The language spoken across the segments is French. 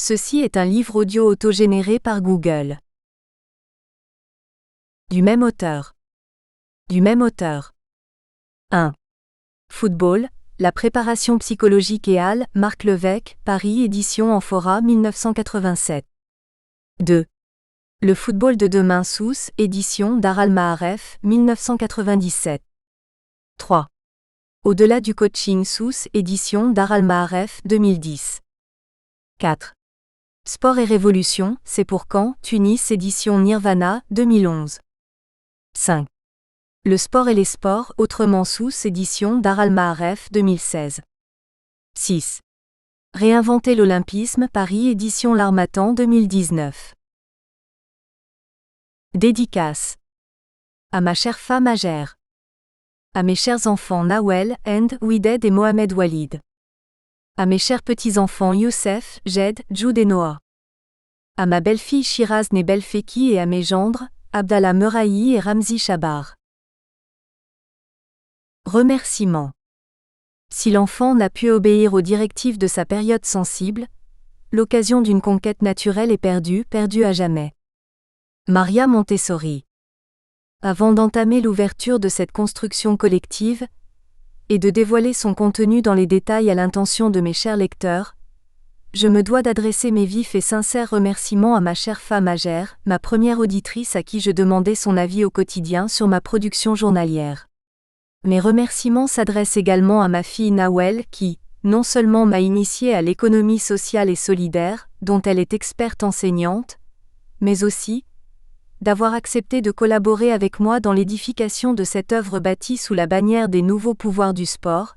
Ceci est un livre audio autogénéré par Google. Du même auteur. 1. Football, la préparation psychologique et Al, Marc Levesque, Paris, édition Amphora 1987. 2. Le football de demain Sousse, édition Dar Al-Maaref, 1997. 3. Au-delà du coaching Sousse, édition Dar Al-Maaref, 2010. 4. Sport et révolution, c'est pour quand, Tunis, édition Nirvana, 2011. 5. Le sport et les sports, autrement Sousse, édition Dar Al-Maaref, 2016. 6. Réinventer l'olympisme, Paris, édition L'Harmattan, 2019. Dédicace. À ma chère femme Hajer. À mes chers enfants Nawel, End, Wided et Mohamed Walid. À mes chers petits-enfants Youssef, Jed, Jude et Noah. À ma belle-fille Shiraz né Belfeki et à mes gendres, Abdallah Merahi et Ramzi Chabar. Remerciements. Si l'enfant n'a pu obéir aux directives de sa période sensible, l'occasion d'une conquête naturelle est perdue à jamais. Maria Montessori. Avant d'entamer l'ouverture de cette construction collective, et de dévoiler son contenu dans les détails à l'intention de mes chers lecteurs, je me dois d'adresser mes vifs et sincères remerciements à ma chère femme Hajer, ma première auditrice à qui je demandais son avis au quotidien sur ma production journalière. Mes remerciements s'adressent également à ma fille Nawel qui, non seulement m'a initiée à l'économie sociale et solidaire, dont elle est experte enseignante, mais aussi d'avoir accepté de collaborer avec moi dans l'édification de cette œuvre bâtie sous la bannière des nouveaux pouvoirs du sport,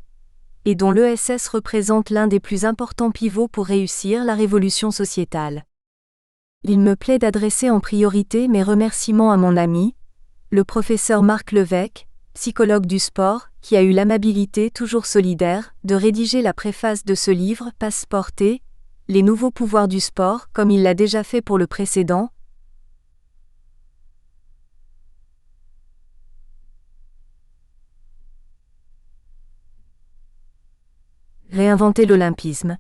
et dont l'ESS représente l'un des plus importants pivots pour réussir la révolution sociétale. Il me plaît d'adresser en priorité mes remerciements à mon ami, le professeur Marc Levesque, psychologue du sport, qui a eu l'amabilité toujours solidaire de rédiger la préface de ce livre Passeport T, les nouveaux pouvoirs du sport, comme il l'a déjà fait pour le précédent. Réinventer l'olympisme.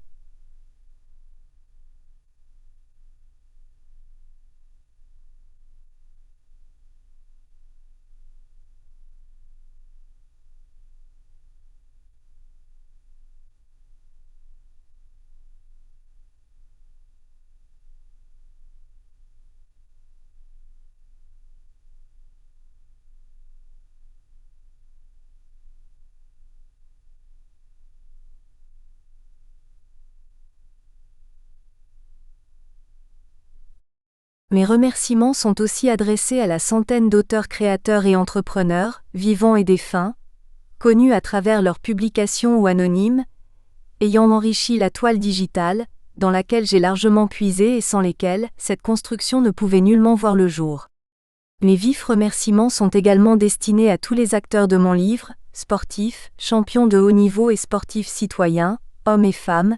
Mes remerciements sont aussi adressés à la centaine d'auteurs créateurs et entrepreneurs, vivants et défunts, connus à travers leurs publications ou anonymes, ayant enrichi la toile digitale, dans laquelle j'ai largement puisé et sans lesquels cette construction ne pouvait nullement voir le jour. Mes vifs remerciements sont également destinés à tous les acteurs de mon livre, sportifs, champions de haut niveau et sportifs citoyens, hommes et femmes,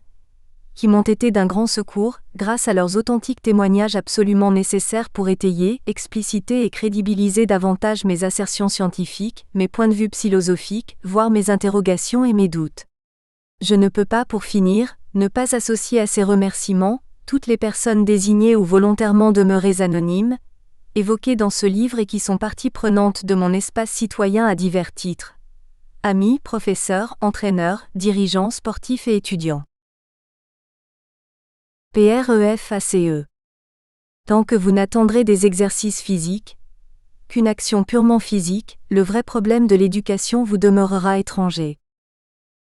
qui m'ont été d'un grand secours, grâce à leurs authentiques témoignages absolument nécessaires pour étayer, expliciter et crédibiliser davantage mes assertions scientifiques, mes points de vue philosophiques, voire mes interrogations et mes doutes. Je ne peux pas, pour finir, ne pas associer à ces remerciements toutes les personnes désignées ou volontairement demeurées anonymes, évoquées dans ce livre et qui sont partie prenante de mon espace citoyen à divers titres. Amis, professeurs, entraîneurs, dirigeants sportifs et étudiants. PREFACE. Tant que vous n'attendrez des exercices physiques qu'une action purement physique, le vrai problème de l'éducation vous demeurera étranger.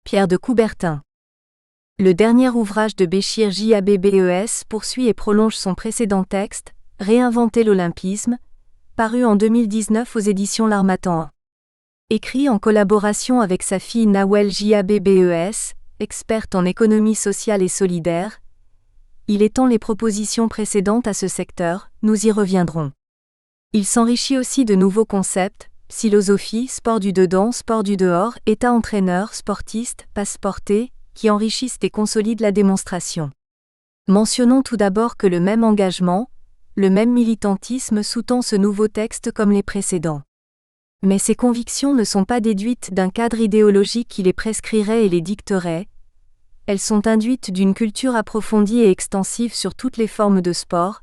Pierre de Coubertin. Le dernier ouvrage de Béchir J.A.B.B.E.S. poursuit et prolonge son précédent texte, Réinventer l'olympisme, paru en 2019 aux éditions L'Harmattan. Écrit en collaboration avec sa fille Nawel J.A.B.B.E.S., experte en économie sociale et solidaire, il étend les propositions précédentes à ce secteur, nous y reviendrons. Il s'enrichit aussi de nouveaux concepts, philosophie, sport du dedans, sport du dehors, état entraîneur, sportiste, Passeport T, qui enrichissent et consolident la démonstration. Mentionnons tout d'abord que le même engagement, le même militantisme sous-tend ce nouveau texte comme les précédents. Mais ces convictions ne sont pas déduites d'un cadre idéologique qui les prescrirait et les dicterait, Elles sont induites d'une culture approfondie et extensive sur toutes les formes de sport.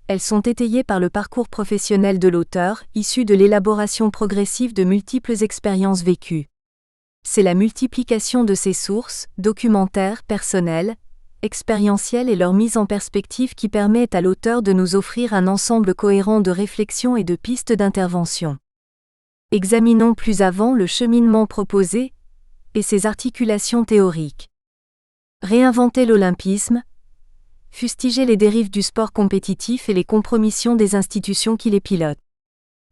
Elles sont étayées par le parcours professionnel de l'auteur, issu de l'élaboration progressive de multiples expériences vécues. C'est la multiplication de ces sources, documentaires, personnelles, expérientielles et leur mise en perspective qui permet à l'auteur de nous offrir un ensemble cohérent de réflexions et de pistes d'intervention. Examinons plus avant le cheminement proposé et ses articulations théoriques. Réinventer l'olympisme, fustiger les dérives du sport compétitif et les compromissions des institutions qui les pilotent.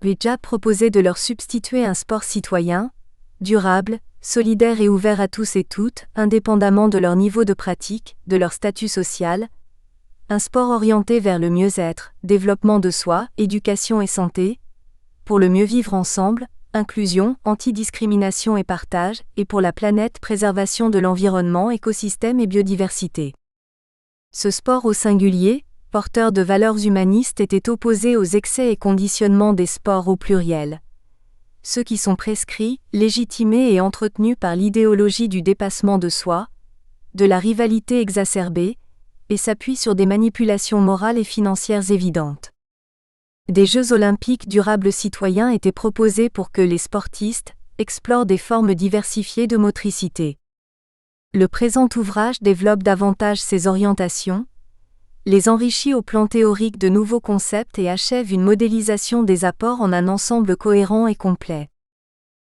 Béjab proposait de leur substituer un sport citoyen, durable, solidaire et ouvert à tous et toutes, indépendamment de leur niveau de pratique, de leur statut social, un sport orienté vers le mieux-être, développement de soi, éducation et santé, pour le mieux vivre ensemble, inclusion, antidiscrimination et partage, et pour la planète, préservation de l'environnement, écosystème et biodiversité. Ce sport au singulier, porteur de valeurs humanistes, était opposé aux excès et conditionnements des sports au pluriel. Ceux qui sont prescrits, légitimés et entretenus par l'idéologie du dépassement de soi, de la rivalité exacerbée, et s'appuient sur des manipulations morales et financières évidentes. Des Jeux olympiques durables citoyens étaient proposés pour que les sportistes explorent des formes diversifiées de motricité. Le présent ouvrage développe davantage ces orientations, les enrichit au plan théorique de nouveaux concepts et achève une modélisation des apports en un ensemble cohérent et complet.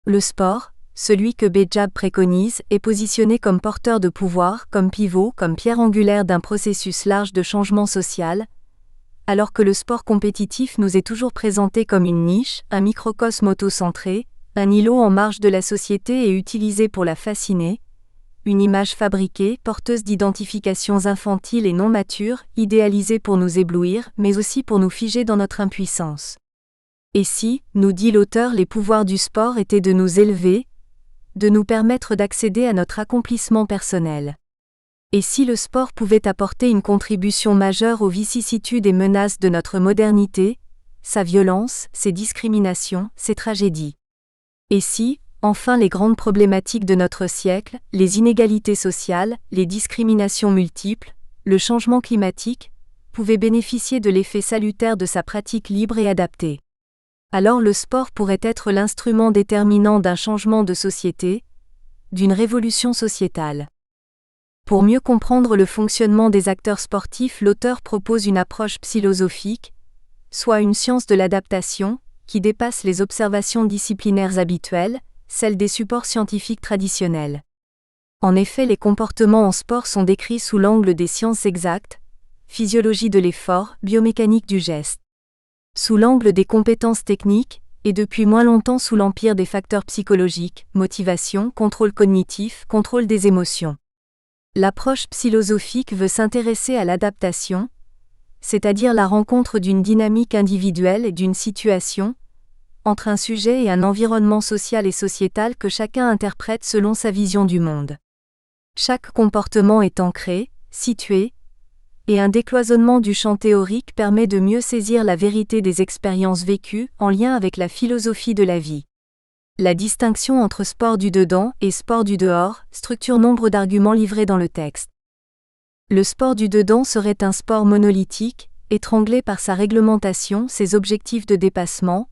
Le sport, celui que Béjab préconise, est positionné comme porteur de pouvoir, comme pivot, comme pierre angulaire d'un processus large de changement social, alors que le sport compétitif nous est toujours présenté comme une niche, un microcosme auto-centré, un îlot en marge de la société et utilisé pour la fasciner, une image fabriquée, porteuse d'identifications infantiles et non matures, idéalisée pour nous éblouir, mais aussi pour nous figer dans notre impuissance. Et si, nous dit l'auteur, les pouvoirs du sport étaient de nous élever, de nous permettre d'accéder à notre accomplissement personnel. Et si le sport pouvait apporter une contribution majeure aux vicissitudes et menaces de notre modernité, sa violence, ses discriminations, ses tragédies. Et si, enfin les grandes problématiques de notre siècle, les inégalités sociales, les discriminations multiples, le changement climatique, pouvaient bénéficier de l'effet salutaire de sa pratique libre et adaptée. Alors le sport pourrait être l'instrument déterminant d'un changement de société, d'une révolution sociétale. Pour mieux comprendre le fonctionnement des acteurs sportifs, l'auteur propose une approche philosophique, soit une science de l'adaptation, qui dépasse les observations disciplinaires habituelles, celles des supports scientifiques traditionnels. En effet, les comportements en sport sont décrits sous l'angle des sciences exactes, physiologie de l'effort, biomécanique du geste. Sous l'angle des compétences techniques, et depuis moins longtemps sous l'empire des facteurs psychologiques, motivation, contrôle cognitif, contrôle des émotions. L'approche philosophique veut s'intéresser à l'adaptation, c'est-à-dire la rencontre d'une dynamique individuelle et d'une situation, entre un sujet et un environnement social et sociétal que chacun interprète selon sa vision du monde. Chaque comportement est ancré, situé, et un décloisonnement du champ théorique permet de mieux saisir la vérité des expériences vécues en lien avec la philosophie de la vie. La distinction entre sport du dedans et sport du dehors structure nombre d'arguments livrés dans le texte. Le sport du dedans serait un sport monolithique, étranglé par sa réglementation, ses objectifs de dépassement,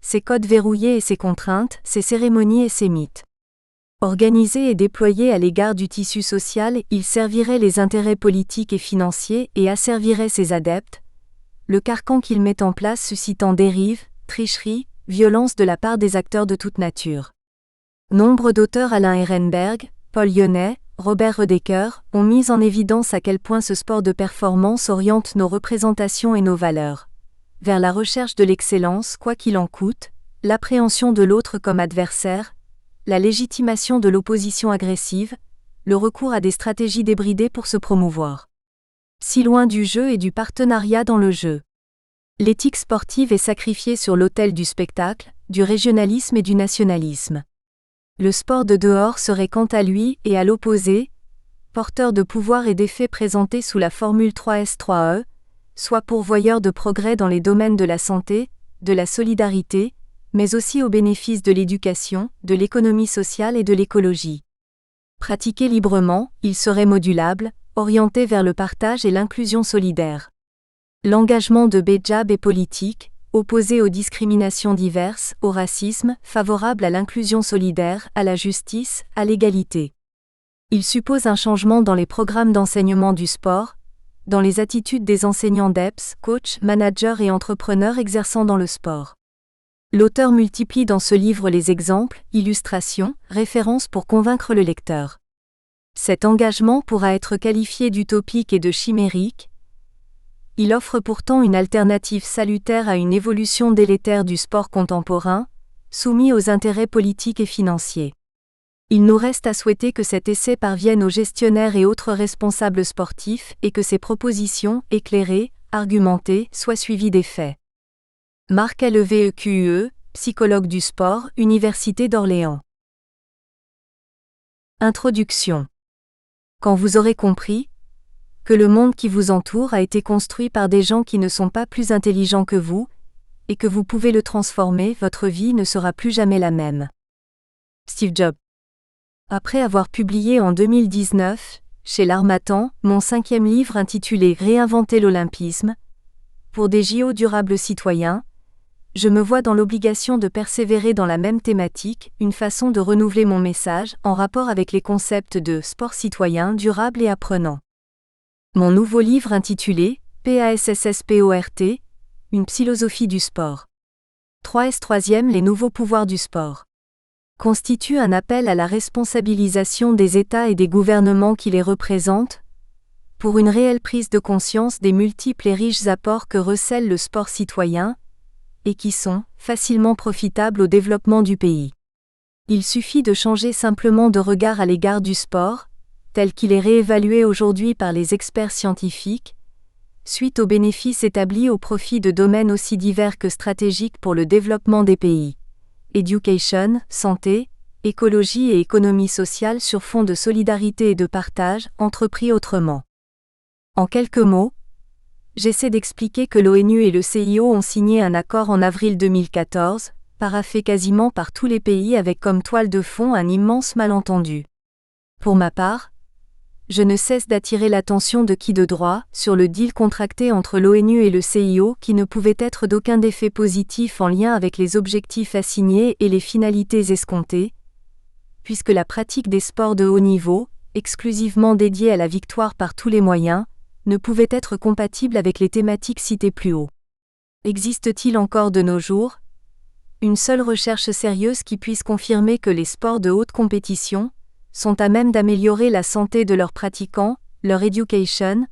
ses codes verrouillés et ses contraintes, ses cérémonies et ses mythes. Organisé et déployé à l'égard du tissu social, il servirait les intérêts politiques et financiers et asservirait ses adeptes, le carcan qu'il met en place suscitant dérives, tricheries, violence de la part des acteurs de toute nature. Nombre d'auteurs, Alain Ehrenberg, Paul Yonnet, Robert Redeker, ont mis en évidence à quel point ce sport de performance oriente nos représentations et nos valeurs vers la recherche de l'excellence, quoi qu'il en coûte, l'appréhension de l'autre comme adversaire, la légitimation de l'opposition agressive, le recours à des stratégies débridées pour se promouvoir. Si loin du jeu et du partenariat dans le jeu. L'éthique sportive est sacrifiée sur l'autel du spectacle, du régionalisme et du nationalisme. Le sport de dehors serait quant à lui, et à l'opposé, porteur de pouvoir et d'effets présentés sous la formule 3S3E, soit pourvoyeur de progrès dans les domaines de la santé, de la solidarité, mais aussi au bénéfice de l'éducation, de l'économie sociale et de l'écologie. Pratiqué librement, il serait modulable, orienté vers le partage et l'inclusion solidaire. L'engagement de Béjab est politique, opposé aux discriminations diverses, au racisme, favorable à l'inclusion solidaire, à la justice, à l'égalité. Il suppose un changement dans les programmes d'enseignement du sport, dans les attitudes des enseignants d'EPS, coachs, managers et entrepreneurs exerçant dans le sport. L'auteur multiplie dans ce livre les exemples, illustrations, références pour convaincre le lecteur. Cet engagement pourra être qualifié d'utopique et de chimérique. Il offre pourtant une alternative salutaire à une évolution délétère du sport contemporain, soumis aux intérêts politiques et financiers. Il nous reste à souhaiter que cet essai parvienne aux gestionnaires et autres responsables sportifs et que ces propositions, éclairées, argumentées, soient suivies des faits. Marc Leveque, psychologue du sport, Université d'Orléans. Introduction. Quand vous aurez compris que le monde qui vous entoure a été construit par des gens qui ne sont pas plus intelligents que vous, et que vous pouvez le transformer, votre vie ne sera plus jamais la même. Steve Jobs. Après avoir publié en 2019, chez l'Harmattan, mon 5e livre intitulé « Réinventer l'Olympisme » pour des JO durables citoyens, je me vois dans l'obligation de persévérer dans la même thématique, une façon de renouveler mon message en rapport avec les concepts de sport citoyen durable et apprenant. Mon nouveau livre intitulé « PASSSPORT » une philosophie du sport. 3 les nouveaux pouvoirs du sport constitue un appel à la responsabilisation des États et des gouvernements qui les représentent, pour une réelle prise de conscience des multiples et riches apports que recèle le sport citoyen, et qui sont facilement profitables au développement du pays. Il suffit de changer simplement de regard à l'égard du sport, tel qu'il est réévalué aujourd'hui par les experts scientifiques, suite aux bénéfices établis au profit de domaines aussi divers que stratégiques pour le développement des pays. Éducation, santé, écologie et économie sociale sur fond de solidarité et de partage, entrepris autrement. En quelques mots, j'essaie d'expliquer que l'ONU et le CIO ont signé un accord en avril 2014, paraphé quasiment par tous les pays avec comme toile de fond un immense malentendu. Pour ma part, je ne cesse d'attirer l'attention de qui de droit sur le deal contracté entre l'ONU et le CIO qui ne pouvait être d'aucun effet positif en lien avec les objectifs assignés et les finalités escomptées, puisque la pratique des sports de haut niveau, exclusivement dédiée à la victoire par tous les moyens, ne pouvait être compatible avec les thématiques citées plus haut. Existe-t-il encore de nos jours une seule recherche sérieuse qui puisse confirmer que les sports de haute compétition sont à même d'améliorer la santé de leurs pratiquants, leur éducation,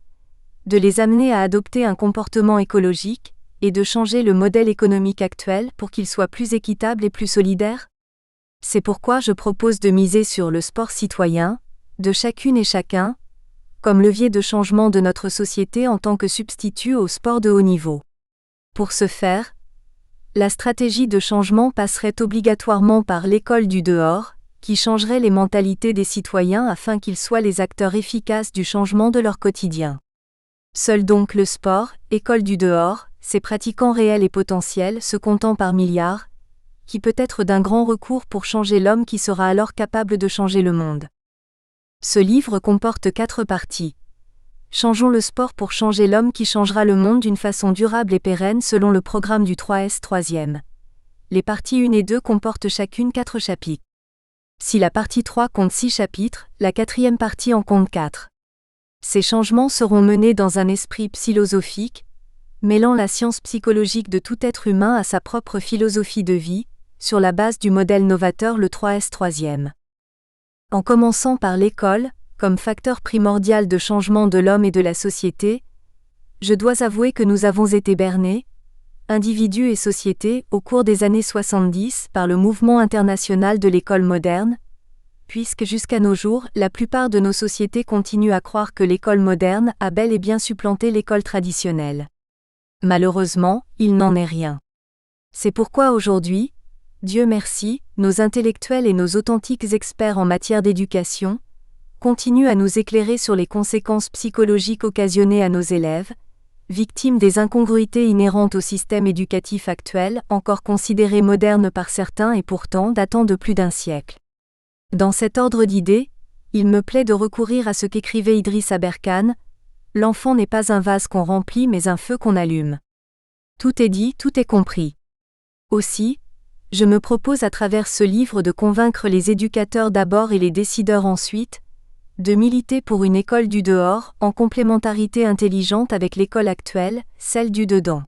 de les amener à adopter un comportement écologique, et de changer le modèle économique actuel pour qu'il soit plus équitable et plus solidaire? C'est pourquoi je propose de miser sur le sport citoyen, de chacune et chacun, comme levier de changement de notre société en tant que substitut au sport de haut niveau. Pour ce faire, la stratégie de changement passerait obligatoirement par l'école du dehors, qui changerait les mentalités des citoyens afin qu'ils soient les acteurs efficaces du changement de leur quotidien. Seul donc le sport, école du dehors, ses pratiquants réels et potentiels se comptant par milliards, qui peut être d'un grand recours pour changer l'homme qui sera alors capable de changer le monde. Ce livre comporte 4 parties. Changeons le sport pour changer l'homme qui changera le monde d'une façon durable et pérenne selon le programme du 3 Les parties 1 et 2 comportent chacune 4 chapitres. Si la partie 3 compte 6 chapitres, la 4e partie en compte 4. Ces changements seront menés dans un esprit philosophique, mêlant la science psychologique de tout être humain à sa propre philosophie de vie, sur la base du modèle novateur le 3 En commençant par l'école, comme facteur primordial de changement de l'homme et de la société, je dois avouer que nous avons été bernés, individus et sociétés, au cours des années 70 par le mouvement international de l'école moderne, puisque jusqu'à nos jours, la plupart de nos sociétés continuent à croire que l'école moderne a bel et bien supplanté l'école traditionnelle. Malheureusement, il n'en est rien. C'est pourquoi aujourd'hui, Dieu merci, nos intellectuels et nos authentiques experts en matière d'éducation continuent à nous éclairer sur les conséquences psychologiques occasionnées à nos élèves, victimes des incongruités inhérentes au système éducatif actuel, encore considéré moderne par certains et pourtant datant de plus d'un siècle. Dans cet ordre d'idées, il me plaît de recourir à ce qu'écrivait Idriss Aberkane, « L'enfant n'est pas un vase qu'on remplit mais un feu qu'on allume ». Tout est dit, tout est compris. Aussi, je me propose à travers ce livre de convaincre les éducateurs d'abord et les décideurs ensuite, de militer pour une école du dehors, en complémentarité intelligente avec l'école actuelle, celle du dedans.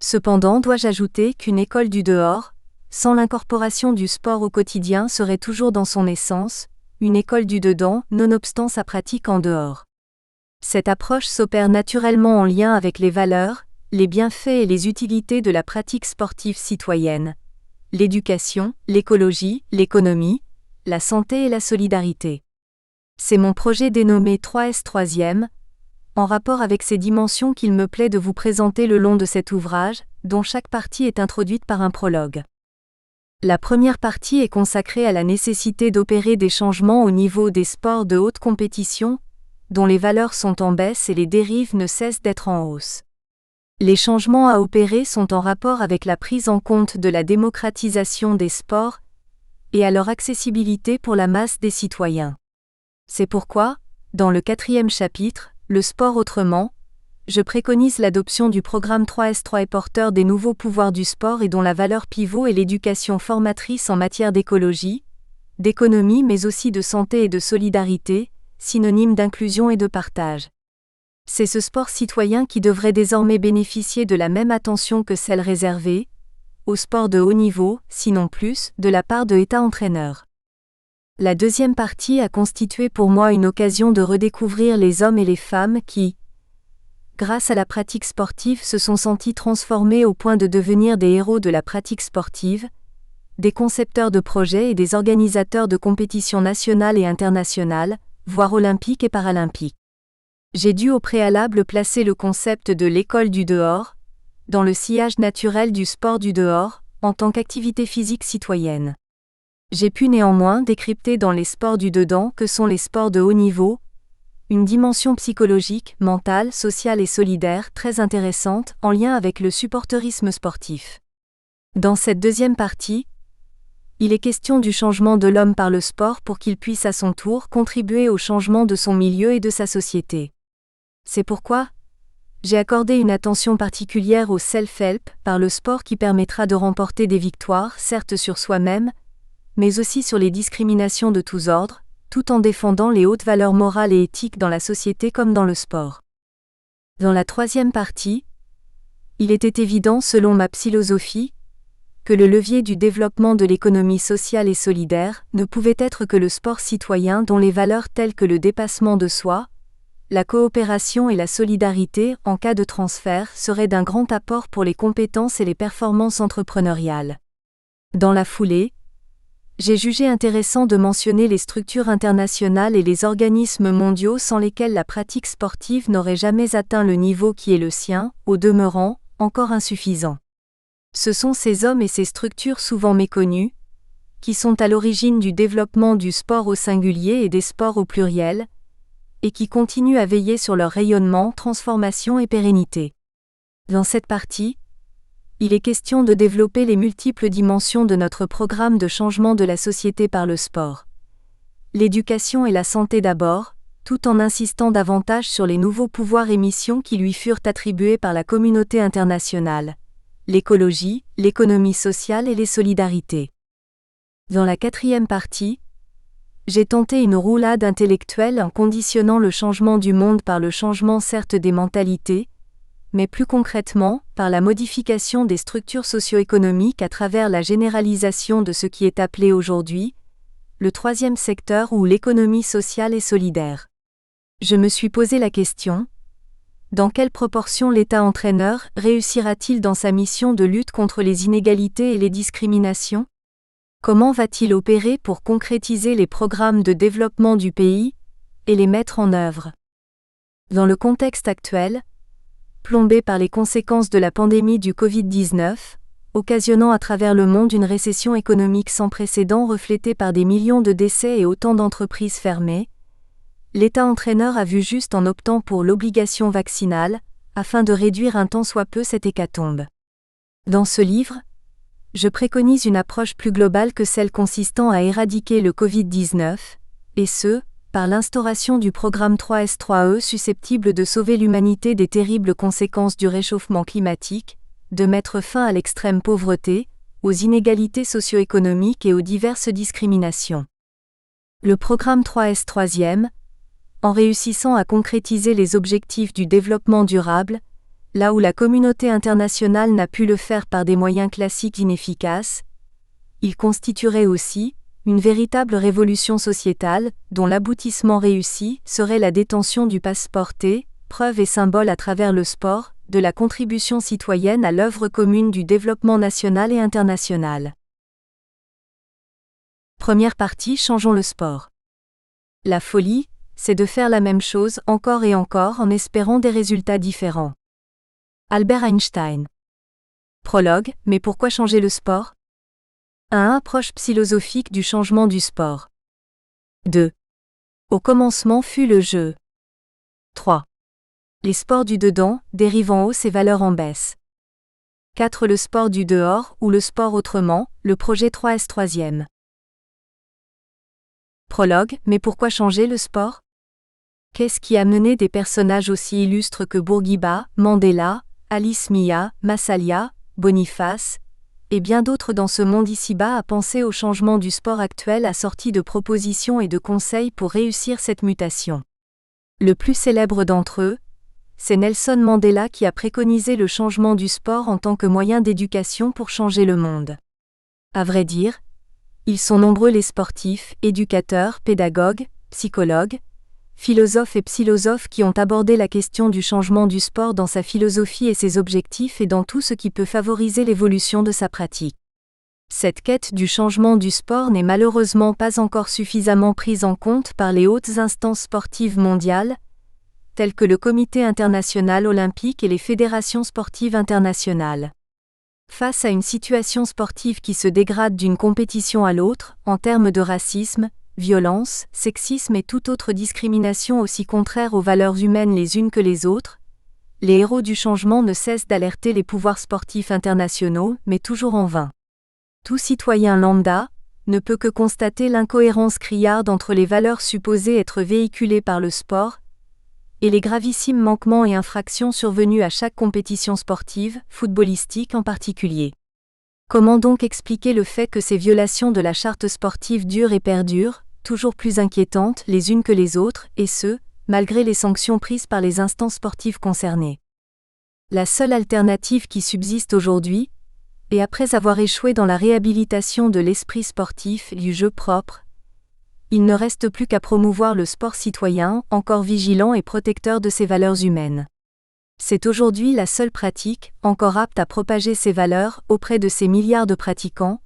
Cependant, dois-je ajouter qu'une école du dehors, sans l'incorporation du sport au quotidien, serait toujours dans son essence, une école du dedans, nonobstant sa pratique en dehors. Cette approche s'opère naturellement en lien avec les valeurs, les bienfaits et les utilités de la pratique sportive citoyenne, l'éducation, l'écologie, l'économie, la santé et la solidarité. C'est mon projet dénommé 3S 3e, en rapport avec ces dimensions qu'il me plaît de vous présenter le long de cet ouvrage, dont chaque partie est introduite par un prologue. La première partie est consacrée à la nécessité d'opérer des changements au niveau des sports de haute compétition, dont les valeurs sont en baisse et les dérives ne cessent d'être en hausse. Les changements à opérer sont en rapport avec la prise en compte de la démocratisation des sports et à leur accessibilité pour la masse des citoyens. C'est pourquoi, dans le 4e chapitre, Le sport autrement, je préconise l'adoption du programme 3S3 et porteur des nouveaux pouvoirs du sport et dont la valeur pivot est l'éducation formatrice en matière d'écologie, d'économie mais aussi de santé et de solidarité, synonyme d'inclusion et de partage. C'est ce sport citoyen qui devrait désormais bénéficier de la même attention que celle réservée au sport de haut niveau, sinon plus, de la part de États-entraîneurs. La deuxième partie a constitué pour moi une occasion de redécouvrir les hommes et les femmes qui, grâce à la pratique sportive, se sont sentis transformés au point de devenir des héros de la pratique sportive, des concepteurs de projets et des organisateurs de compétitions nationales et internationales, voire olympiques et paralympiques. J'ai dû au préalable placer le concept de l'école du dehors, dans le sillage naturel du sport du dehors, en tant qu'activité physique citoyenne. J'ai pu néanmoins décrypter dans les sports du dedans que sont les sports de haut niveau, une dimension psychologique, mentale, sociale et solidaire très intéressante en lien avec le supporterisme sportif. Dans cette deuxième partie, il est question du changement de l'homme par le sport pour qu'il puisse à son tour contribuer au changement de son milieu et de sa société. C'est pourquoi j'ai accordé une attention particulière au self-help par le sport qui permettra de remporter des victoires, certes sur soi-même, mais aussi sur les discriminations de tous ordres, tout en défendant les hautes valeurs morales et éthiques dans la société comme dans le sport. Dans la troisième partie, il était évident selon ma philosophie, que le levier du développement de l'économie sociale et solidaire ne pouvait être que le sport citoyen dont les valeurs telles que le dépassement de soi, la coopération et la solidarité en cas de transfert seraient d'un grand apport pour les compétences et les performances entrepreneuriales. Dans la foulée, j'ai jugé intéressant de mentionner les structures internationales et les organismes mondiaux sans lesquels la pratique sportive n'aurait jamais atteint le niveau qui est le sien, au demeurant, encore insuffisant. Ce sont ces hommes et ces structures souvent méconnus, qui sont à l'origine du développement du sport au singulier et des sports au pluriel, et qui continuent à veiller sur leur rayonnement, transformation et pérennité. Dans cette partie, il est question de développer les multiples dimensions de notre programme de changement de la société par le sport. L'éducation et la santé d'abord, tout en insistant davantage sur les nouveaux pouvoirs et missions qui lui furent attribués par la communauté internationale, l'écologie, l'économie sociale et les solidarités. Dans la quatrième partie, j'ai tenté une roulade intellectuelle en conditionnant le changement du monde par le changement certes des mentalités, mais plus concrètement, par la modification des structures socio-économiques à travers la généralisation de ce qui est appelé aujourd'hui le troisième secteur ou l'économie sociale et solidaire. Je me suis posé la question: dans quelle proportion l'État-entraîneur réussira-t-il dans sa mission de lutte contre les inégalités et les discriminations? Comment va-t-il opérer pour concrétiser les programmes de développement du pays et les mettre en œuvre? Dans le contexte actuel, plombé par les conséquences de la pandémie du Covid-19, occasionnant à travers le monde une récession économique sans précédent reflétée par des millions de décès et autant d'entreprises fermées, l'État-entraîneur a vu juste en optant pour l'obligation vaccinale, afin de réduire un tant soit peu cette hécatombe. Dans ce livre, je préconise une approche plus globale que celle consistant à éradiquer le Covid-19, et ce, par l'instauration du programme 3S3E susceptible de sauver l'humanité des terribles conséquences du réchauffement climatique, de mettre fin à l'extrême pauvreté, aux inégalités socio-économiques et aux diverses discriminations. Le programme 3S troisième, en réussissant à concrétiser les objectifs du développement durable, là où la communauté internationale n'a pu le faire par des moyens classiques inefficaces, il constituerait aussi une véritable révolution sociétale, dont l'aboutissement réussi serait la détention du passeport T, preuve et symbole à travers le sport, de la contribution citoyenne à l'œuvre commune du développement national et international. Première partie, changeons le sport. La folie, c'est de faire la même chose encore et encore en espérant des résultats différents. Albert Einstein. Prologue, mais pourquoi changer le sport ? 1. Approche philosophique du changement du sport. 2. Au commencement fut le jeu. 3. Les sports du dedans dérivent en hausse et valeurs en baisse. 4. Le sport du dehors ou le sport autrement, le projet 3S troisième. Prologue, mais pourquoi changer le sport ? Qu'est-ce qui a mené des personnages aussi illustres que Bourguiba, Mandela, Alice Mia, Massalia, Boniface, et bien d'autres dans ce monde ici-bas à penser au changement du sport actuel assorti de propositions et de conseils pour réussir cette mutation ? Le plus célèbre d'entre eux, c'est Nelson Mandela qui a préconisé le changement du sport en tant que moyen d'éducation pour changer le monde. À vrai dire, ils sont nombreux les sportifs, éducateurs, pédagogues, psychologues, philosophes et psilosophes qui ont abordé la question du changement du sport dans sa philosophie et ses objectifs et dans tout ce qui peut favoriser l'évolution de sa pratique. Cette quête du changement du sport n'est malheureusement pas encore suffisamment prise en compte par les hautes instances sportives mondiales, telles que le Comité international olympique et les fédérations sportives internationales. Face à une situation sportive qui se dégrade d'une compétition à l'autre, en termes de racisme, violence, sexisme et toute autre discrimination aussi contraire aux valeurs humaines les unes que les autres, les héros du changement ne cessent d'alerter les pouvoirs sportifs internationaux, mais toujours en vain. Tout citoyen lambda ne peut que constater l'incohérence criarde entre les valeurs supposées être véhiculées par le sport et les gravissimes manquements et infractions survenus à chaque compétition sportive, footballistique en particulier. Comment donc expliquer le fait que ces violations de la charte sportive durent et perdurent, toujours plus inquiétantes les unes que les autres, et ce, malgré les sanctions prises par les instances sportives concernées ? La seule alternative qui subsiste aujourd'hui, et après avoir échoué dans la réhabilitation de l'esprit sportif, du jeu propre, il ne reste plus qu'à promouvoir le sport citoyen, encore vigilant et protecteur de ses valeurs humaines. C'est aujourd'hui la seule pratique, encore apte à propager ces valeurs auprès de ces milliards de pratiquants,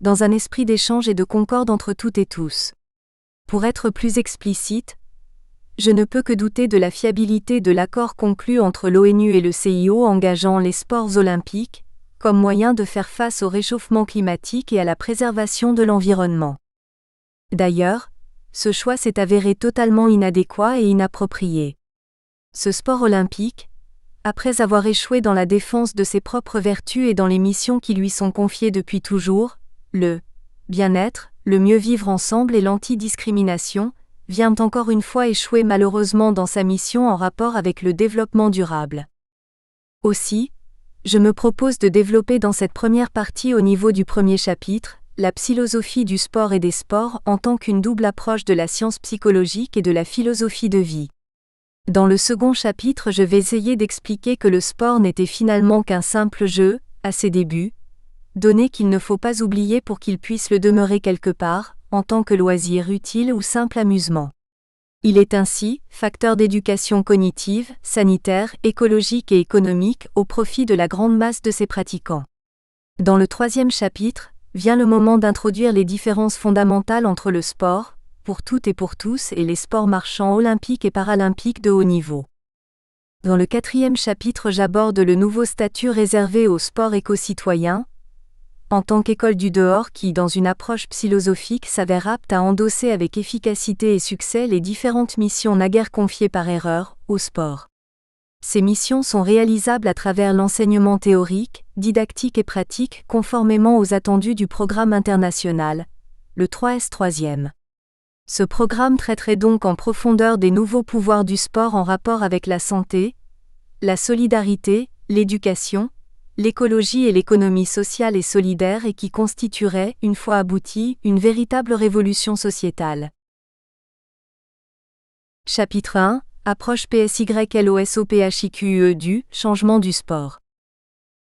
dans un esprit d'échange et de concorde entre toutes et tous. Pour être plus explicite, je ne peux que douter de la fiabilité de l'accord conclu entre l'ONU et le CIO engageant les sports olympiques, comme moyen de faire face au réchauffement climatique et à la préservation de l'environnement. D'ailleurs, ce choix s'est avéré totalement inadéquat et inapproprié. Ce sport olympique, après avoir échoué dans la défense de ses propres vertus et dans les missions qui lui sont confiées depuis toujours, le bien-être, le mieux vivre ensemble et l'anti-discrimination, vient encore une fois échouer malheureusement dans sa mission en rapport avec le développement durable. Aussi, je me propose de développer dans cette première partie au niveau du premier chapitre, la philosophie du sport et des sports en tant qu'une double approche de la science psychologique et de la philosophie de vie. Dans le second chapitre, je vais essayer d'expliquer que le sport n'était finalement qu'un simple jeu, à ses débuts, donné qu'il ne faut pas oublier pour qu'il puisse le demeurer quelque part, en tant que loisir utile ou simple amusement. Il est ainsi facteur d'éducation cognitive, sanitaire, écologique et économique au profit de la grande masse de ses pratiquants. Dans le troisième chapitre, vient le moment d'introduire les différences fondamentales entre le sport, pour toutes et pour tous, et les sports marchands olympiques et paralympiques de haut niveau. Dans le quatrième chapitre, j'aborde le nouveau statut réservé au sport éco-citoyen, en tant qu'école du dehors qui, dans une approche philosophique, s'avère apte à endosser avec efficacité et succès les différentes missions naguère confiées par erreur au sport. Ces missions sont réalisables à travers l'enseignement théorique, didactique et pratique conformément aux attendus du programme international, le 3S troisième. Ce programme traiterait donc en profondeur des nouveaux pouvoirs du sport en rapport avec la santé, la solidarité, l'éducation, l'écologie et l'économie sociale et solidaire et qui constituerait, une fois abouti, une véritable révolution sociétale. Chapitre 1 Approche PSYLOSOPHIQUE du changement du sport.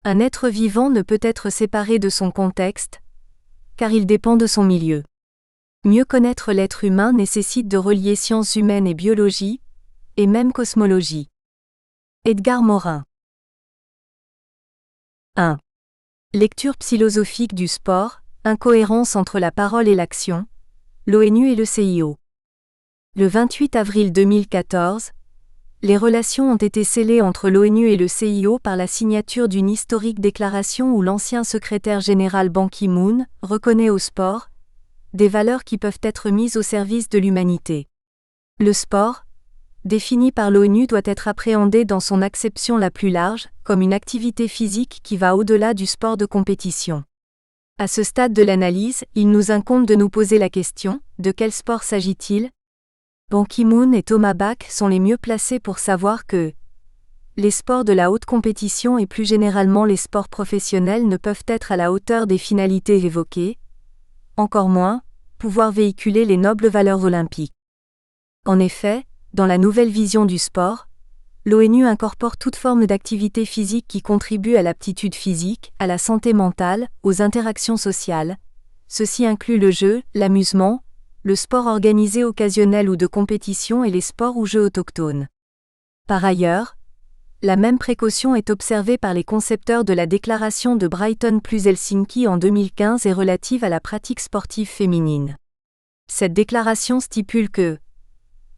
Un être vivant ne peut être séparé de son contexte, car il dépend de son milieu. Mieux connaître l'être humain nécessite de relier sciences humaines et biologie, et même cosmologie. Edgar Morin. 1. Lecture philosophique du sport, incohérence entre la parole et l'action, l'ONU et le CIO. Le 28 avril 2014, les relations ont été scellées entre l'ONU et le CIO par la signature d'une historique déclaration où l'ancien secrétaire général Ban Ki-moon reconnaît au sport des valeurs qui peuvent être mises au service de l'humanité. Le sport, défini par l'ONU, doit être appréhendé dans son acception la plus large, comme une activité physique qui va au-delà du sport de compétition. À ce stade de l'analyse, il nous incombe de nous poser la question, de quel sport s'agit-il ? Ban Ki-moon et Thomas Bach sont les mieux placés pour savoir que les sports de la haute compétition et plus généralement les sports professionnels ne peuvent être à la hauteur des finalités évoquées, encore moins, pouvoir véhiculer les nobles valeurs olympiques. En effet, dans la nouvelle vision du sport, l'ONU incorpore toute forme d'activité physique qui contribue à l'aptitude physique, à la santé mentale, aux interactions sociales. Ceci inclut le jeu, l'amusement, le sport organisé occasionnel ou de compétition et les sports ou jeux autochtones. Par ailleurs, la même précaution est observée par les concepteurs de la déclaration de Brighton plus Helsinki en 2015 et relative à la pratique sportive féminine. Cette déclaration stipule que,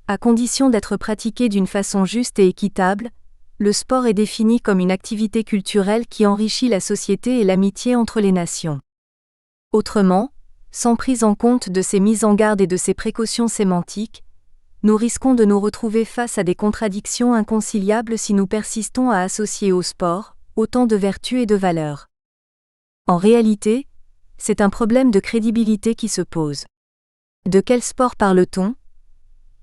à condition d'être pratiqué d'une façon juste et équitable, le sport est défini comme une activité culturelle qui enrichit la société et l'amitié entre les nations. Autrement, sans prise en compte de ces mises en garde et de ces précautions sémantiques, nous risquons de nous retrouver face à des contradictions inconciliables si nous persistons à associer au sport autant de vertus et de valeurs. En réalité, c'est un problème de crédibilité qui se pose. De quel sport parle-t-on ?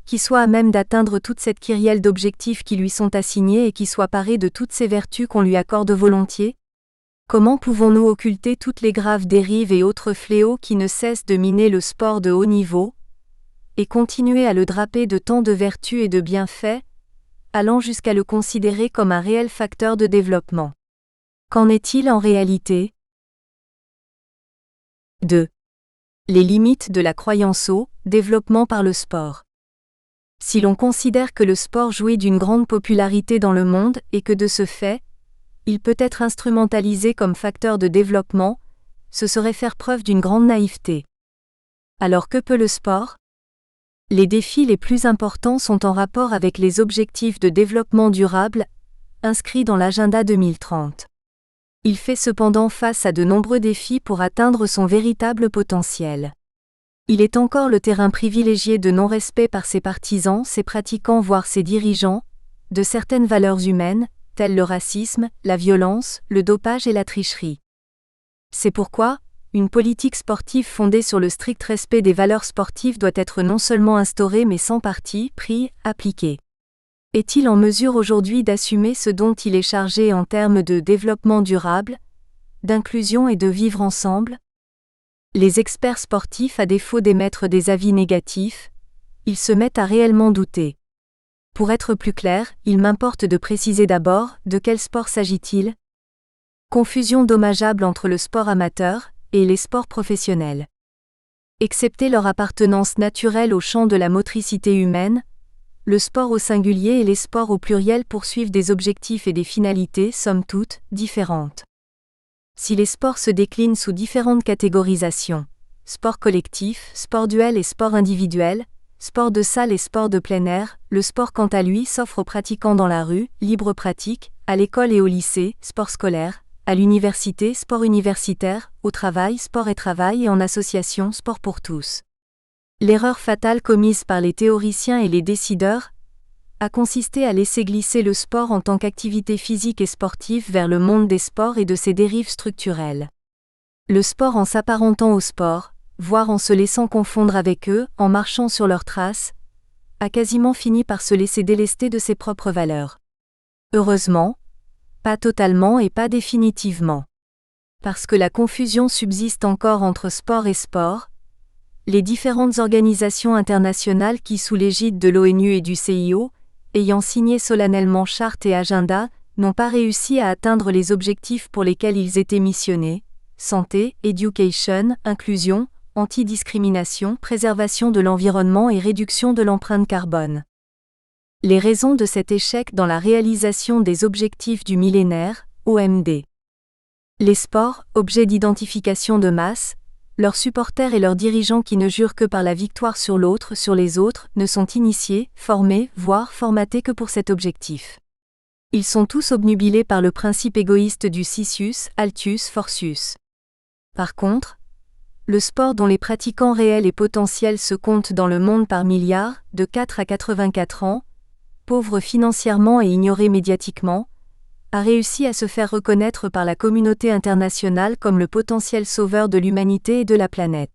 Qui soit à même d'atteindre toute cette kyrielle d'objectifs qui lui sont assignés et qui soit paré de toutes ces vertus qu'on lui accorde volontiers ? Comment pouvons-nous occulter toutes les graves dérives et autres fléaux qui ne cessent de miner le sport de haut niveau, et continuer à le draper de tant de vertus et de bienfaits, allant jusqu'à le considérer comme un réel facteur de développement ? Qu'en est-il en réalité ? 2. Les limites de la croyance au développement par le sport. Si l'on considère que le sport jouit d'une grande popularité dans le monde et que de ce fait, il peut être instrumentalisé comme facteur de développement, ce serait faire preuve d'une grande naïveté. Alors que peut le sport ? Les défis les plus importants sont en rapport avec les objectifs de développement durable, inscrits dans l'agenda 2030. Il fait cependant face à de nombreux défis pour atteindre son véritable potentiel. Il est encore le terrain privilégié de non-respect par ses partisans, ses pratiquants voire ses dirigeants, de certaines valeurs humaines, tels le racisme, la violence, le dopage et la tricherie. C'est pourquoi, une politique sportive fondée sur le strict respect des valeurs sportives doit être non seulement instaurée mais sans parti pris, appliquée. Est-il en mesure aujourd'hui d'assumer ce dont il est chargé en termes de développement durable, d'inclusion et de vivre ensemble ? Les experts sportifs, à défaut d'émettre des avis négatifs, ils se mettent à réellement douter. Pour être plus clair, il m'importe de préciser d'abord de quel sport s'agit-il ? Confusion dommageable entre le sport amateur et les sports professionnels. Excepté leur appartenance naturelle au champ de la motricité humaine, le sport au singulier et les sports au pluriel poursuivent des objectifs et des finalités, somme toute, différentes. Si les sports se déclinent sous différentes catégorisations, sport collectif, sport duel et sport individuel, sport de salle et sport de plein air, le sport quant à lui s'offre aux pratiquants dans la rue, libre pratique, à l'école et au lycée, sport scolaire, à l'université, sport universitaire, au travail, sport et travail et en association, sport pour tous. L'erreur fatale commise par les théoriciens et les décideurs a consisté à laisser glisser le sport en tant qu'activité physique et sportive vers le monde des sports et de ses dérives structurelles. Le sport en s'apparentant au sport voire en se laissant confondre avec eux, en marchant sur leurs traces, a quasiment fini par se laisser délester de ses propres valeurs. Heureusement, pas totalement et pas définitivement. Parce que la confusion subsiste encore entre sport et sport, les différentes organisations internationales qui, sous l'égide de l'ONU et du CIO, ayant signé solennellement charte et agenda, n'ont pas réussi à atteindre les objectifs pour lesquels ils étaient missionnés: santé, education, inclusion, anti-discrimination, préservation de l'environnement et réduction de l'empreinte carbone. Les raisons de cet échec dans la réalisation des objectifs du millénaire, OMD. Les sports, objets d'identification de masse, leurs supporters et leurs dirigeants qui ne jurent que par la victoire sur l'autre, sur les autres, ne sont initiés, formés, voire formatés que pour cet objectif. Ils sont tous obnubilés par le principe égoïste du Sisyphus, Altius, Fortius. Par contre, le sport dont les pratiquants réels et potentiels se comptent dans le monde par milliards, de 4 à 84 ans, pauvres financièrement et ignorés médiatiquement, a réussi à se faire reconnaître par la communauté internationale comme le potentiel sauveur de l'humanité et de la planète.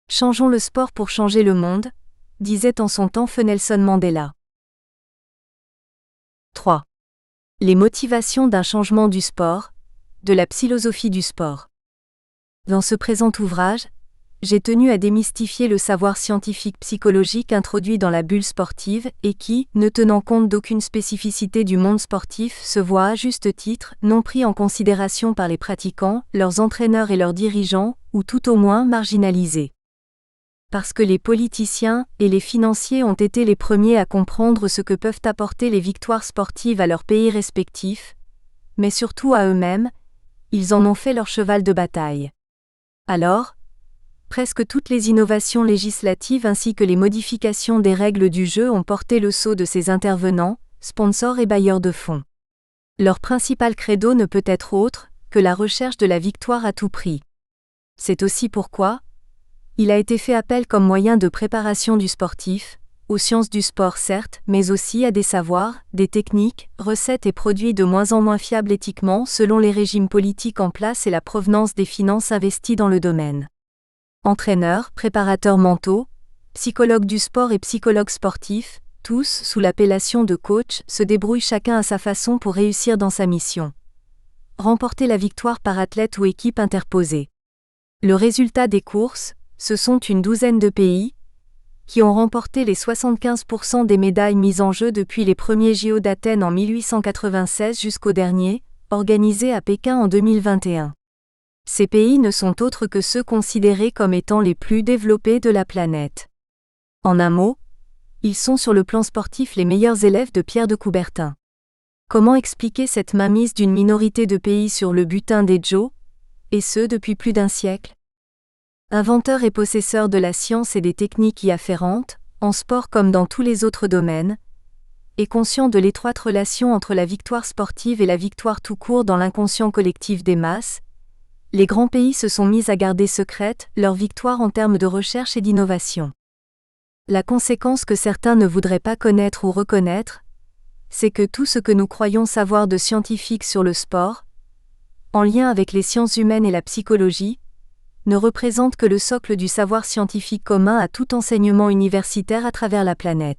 Changeons le sport pour changer le monde, disait en son temps feu Nelson Mandela. 3. Les motivations d'un changement du sport, de la philosophie du sport. Dans ce présent ouvrage, j'ai tenu à démystifier le savoir scientifique psychologique introduit dans la bulle sportive et qui, ne tenant compte d'aucune spécificité du monde sportif, se voit à juste titre non pris en considération par les pratiquants, leurs entraîneurs et leurs dirigeants, ou tout au moins marginalisé. Parce que les politiciens et les financiers ont été les premiers à comprendre ce que peuvent apporter les victoires sportives à leurs pays respectifs, mais surtout à eux-mêmes, ils en ont fait leur cheval de bataille. Alors, presque toutes les innovations législatives ainsi que les modifications des règles du jeu ont porté le sceau de ces intervenants, sponsors et bailleurs de fonds. Leur principal credo ne peut être autre que la recherche de la victoire à tout prix. C'est aussi pourquoi il a été fait appel comme moyen de préparation du sportif, aux sciences du sport certes, mais aussi à des savoirs, des techniques, recettes et produits de moins en moins fiables éthiquement selon les régimes politiques en place et la provenance des finances investies dans le domaine. Entraîneurs, préparateurs mentaux, psychologues du sport et psychologues sportifs, tous, sous l'appellation de coach, se débrouillent chacun à sa façon pour réussir dans sa mission. Remporter la victoire par athlète ou équipe interposée. Le résultat des courses, ce sont une douzaine de pays qui ont remporté les 75% des médailles mises en jeu depuis les premiers JO d'Athènes en 1896 jusqu'au dernier, organisé à Pékin en 2021. Ces pays ne sont autres que ceux considérés comme étant les plus développés de la planète. En un mot, ils sont sur le plan sportif les meilleurs élèves de Pierre de Coubertin. Comment expliquer cette mainmise d'une minorité de pays sur le butin des JO, et ce depuis plus d'un siècle? Inventeur et possesseur de la science et des techniques y afférentes, en sport comme dans tous les autres domaines, et conscient de l'étroite relation entre la victoire sportive et la victoire tout court dans l'inconscient collectif des masses, les grands pays se sont mis à garder secrète leur victoire en termes de recherche et d'innovation. La conséquence que certains ne voudraient pas connaître ou reconnaître, c'est que tout ce que nous croyons savoir de scientifique sur le sport, en lien avec les sciences humaines et la psychologie, ne représente que le socle du savoir scientifique commun à tout enseignement universitaire à travers la planète.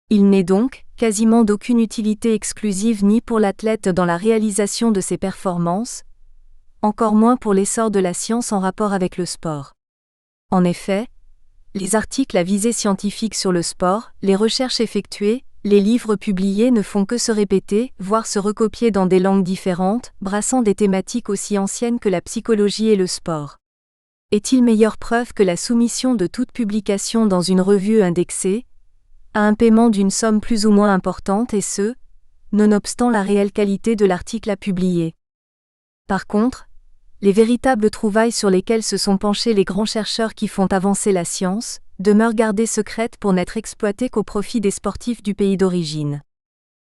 Il n'est donc quasiment d'aucune utilité exclusive ni pour l'athlète dans la réalisation de ses performances, encore moins pour l'essor de la science en rapport avec le sport. En effet, les articles à visée scientifique sur le sport, les recherches effectuées, les livres publiés ne font que se répéter, voire se recopier dans des langues différentes, brassant des thématiques aussi anciennes que la psychologie et le sport. Est-il meilleure preuve que la soumission de toute publication dans une revue indexée à un paiement d'une somme plus ou moins importante et ce, nonobstant la réelle qualité de l'article à publier? Par contre, les véritables trouvailles sur lesquelles se sont penchés les grands chercheurs qui font avancer la science, demeurent gardées secrètes pour n'être exploitées qu'au profit des sportifs du pays d'origine.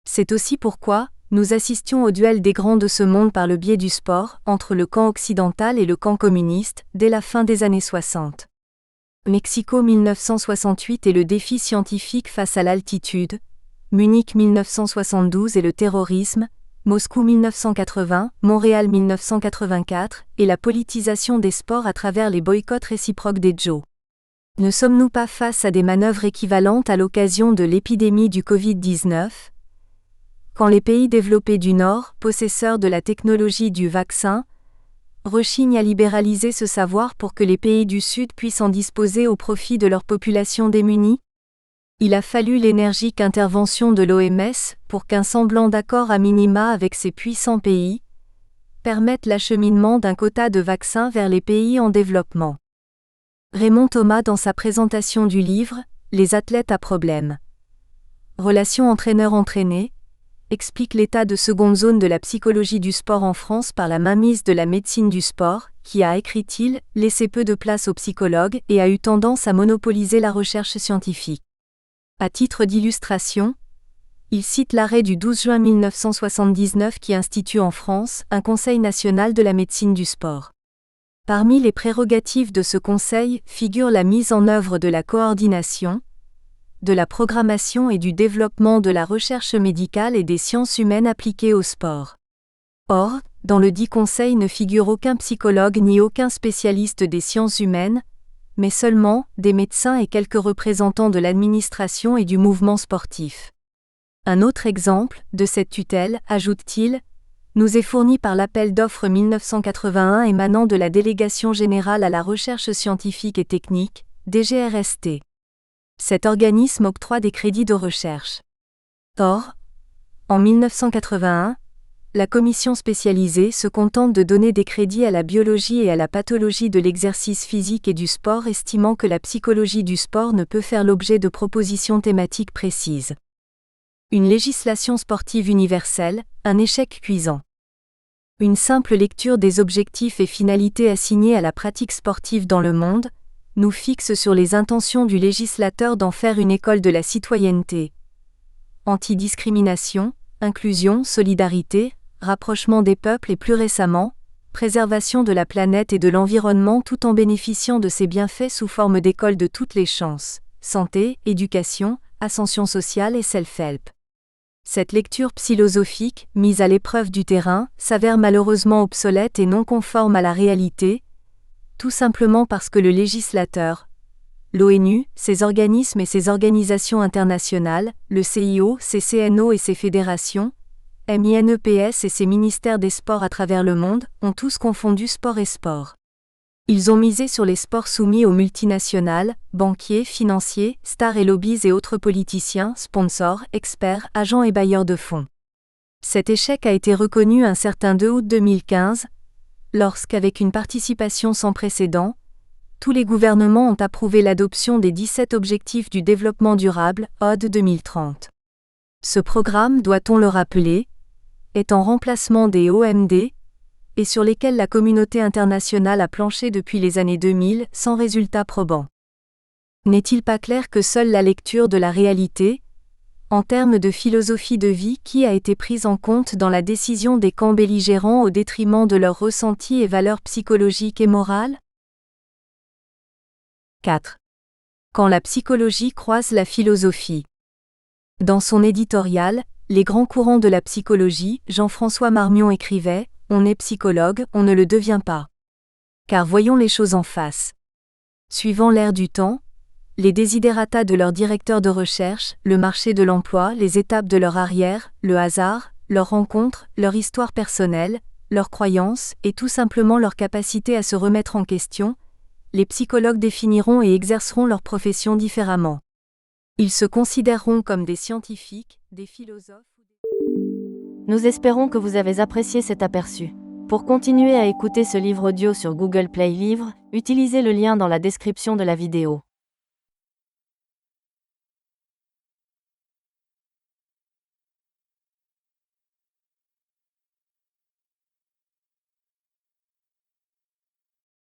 C'est aussi pourquoi nous assistions au duel des grands de ce monde par le biais du sport, entre le camp occidental et le camp communiste, dès la fin des années 60. Mexico 1968 et le défi scientifique face à l'altitude, Munich 1972 et le terrorisme, Moscou 1980, Montréal 1984, et la politisation des sports à travers les boycotts réciproques des Jeux. Ne sommes-nous pas face à des manœuvres équivalentes à l'occasion de l'épidémie du Covid-19 ? Quand les pays développés du Nord, possesseurs de la technologie du vaccin, rechignent à libéraliser ce savoir pour que les pays du Sud puissent en disposer au profit de leur population démunie ? Il a fallu l'énergique intervention de l'OMS pour qu'un semblant d'accord à minima avec ces puissants pays permette l'acheminement d'un quota de vaccins vers les pays en développement. Raymond Thomas dans sa présentation du livre « Les athlètes à problème. Relation entraîneur-entraîné » explique l'état de seconde zone de la psychologie du sport en France par la mainmise de la médecine du sport, qui a, écrit-il, laissé peu de place aux psychologues et a eu tendance à monopoliser la recherche scientifique. À titre d'illustration, il cite l'arrêt du 12 juin 1979 qui institue en France un Conseil national de la médecine du sport. Parmi les prérogatives de ce conseil figure la mise en œuvre de la coordination, de la programmation et du développement de la recherche médicale et des sciences humaines appliquées au sport. Or, dans le dit conseil ne figure aucun psychologue ni aucun spécialiste des sciences humaines, mais seulement des médecins et quelques représentants de l'administration et du mouvement sportif. Un autre exemple de cette tutelle, ajoute-t-il, nous est fourni par l'appel d'offres 1981 émanant de la Délégation générale à la recherche scientifique et technique, DGRST. Cet organisme octroie des crédits de recherche. Or, en 1981, la commission spécialisée se contente de donner des crédits à la biologie et à la pathologie de l'exercice physique et du sport, estimant que la psychologie du sport ne peut faire l'objet de propositions thématiques précises. Une législation sportive universelle, un échec cuisant. Une simple lecture des objectifs et finalités assignés à la pratique sportive dans le monde nous fixe sur les intentions du législateur d'en faire une école de la citoyenneté. Antidiscrimination, inclusion, solidarité, rapprochement des peuples et plus récemment, préservation de la planète et de l'environnement tout en bénéficiant de ses bienfaits sous forme d'école de toutes les chances, santé, éducation, ascension sociale et self-help. Cette lecture philosophique, mise à l'épreuve du terrain, s'avère malheureusement obsolète et non conforme à la réalité, tout simplement parce que le législateur, l'ONU, ses organismes et ses organisations internationales, le CIO, ses CNO et ses fédérations, MINEPS et ses ministères des sports à travers le monde, ont tous confondu sport et sport. Ils ont misé sur les sports soumis aux multinationales, banquiers, financiers, stars et lobbies et autres politiciens, sponsors, experts, agents et bailleurs de fonds. Cet échec a été reconnu un certain 2 août 2015, lorsqu'avec une participation sans précédent, tous les gouvernements ont approuvé l'adoption des 17 objectifs du développement durable, ODD 2030. Ce programme, doit-on le rappeler, est en remplacement des OMD, et sur lesquels la communauté internationale a planché depuis les années 2000 sans résultat probant. N'est-il pas clair que seule la lecture de la réalité, en termes de philosophie de vie qui a été prise en compte dans la décision des camps belligérants au détriment de leurs ressentis et valeurs psychologiques et morales ? 4. Quand la psychologie croise la philosophie. Dans son éditorial, Les grands courants de la psychologie, Jean-François Marmion écrivait « On est psychologue, on ne le devient pas. » Car voyons les choses en face. Suivant l'ère du temps, les desiderata de leurs directeurs de recherche, le marché de l'emploi, les étapes de leur arrière, le hasard, leurs rencontres, leur histoire personnelle, leurs croyances et tout simplement leur capacité à se remettre en question, les psychologues définiront et exerceront leur profession différemment. Ils se considéreront comme des scientifiques, des philosophes. Nous espérons que vous avez apprécié cet aperçu. Pour continuer à écouter ce livre audio sur Google Play Livres, utilisez le lien dans la description de la vidéo.